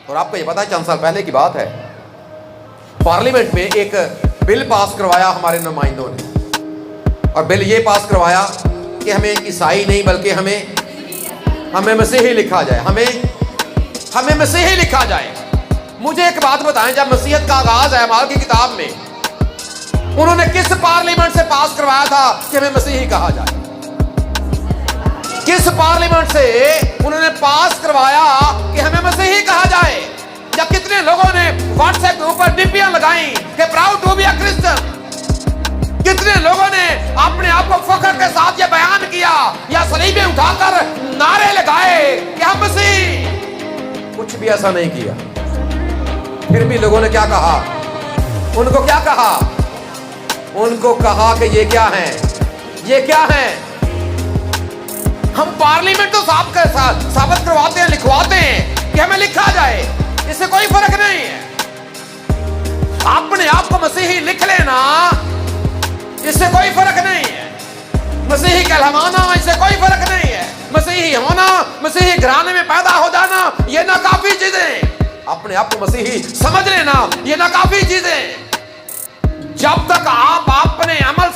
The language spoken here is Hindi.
और आपको ये पता है, चंद साल पहले की बात है, पार्लियामेंट में एक बिल पास करवाया हमारे नुमाइंदों ने, और बिल ये पास करवाया कि हमें ईसाई नहीं बल्कि हमें मसीही लिखा जाए, हमें मसीही लिखा जाए। मुझे एक बात बताएं, जब मसीहत का आगाज है अमाल की किताब में, उन्होंने किस पार्लियामेंट से पास करवाया था कि हमें मसीही कहा जाए? किस पार्लियामेंट से उन्होंने पास करवाया कि हमें मसीही कहा जाए? या कितने लोगों ने व्हाट्सएप के ऊपर डिब्बियां लगाई कि proud to be a Christian? कितने लोगों ने अपने आप को फख्र के साथ ये बयान किया या सलीबे उठाकर नारे लगाए कि हम मसीह? कुछ भी ऐसा नहीं किया। फिर भी लोगों ने क्या कहा? उनको क्या कहा? उनको कहा कि ये क्या है, ये क्या है? हम पार्लियामेंट तो साबित करवाते हैं, लिखवाते हैं कि हमें लिखा जाए, इससे कोई फर्क नहीं है। अपने आप को मसीही लिख लेना, इससे कोई फर्क नहीं है। मसीही कहलवाना, इससे कोई फर्क नहीं है। मसीही होना, मसीही घराने में पैदा हो जाना, ये नाकाफी चीजें। अपने आप को मसीही समझ लेना, ये नाकाफी चीजें। जब तक आप अपने अमल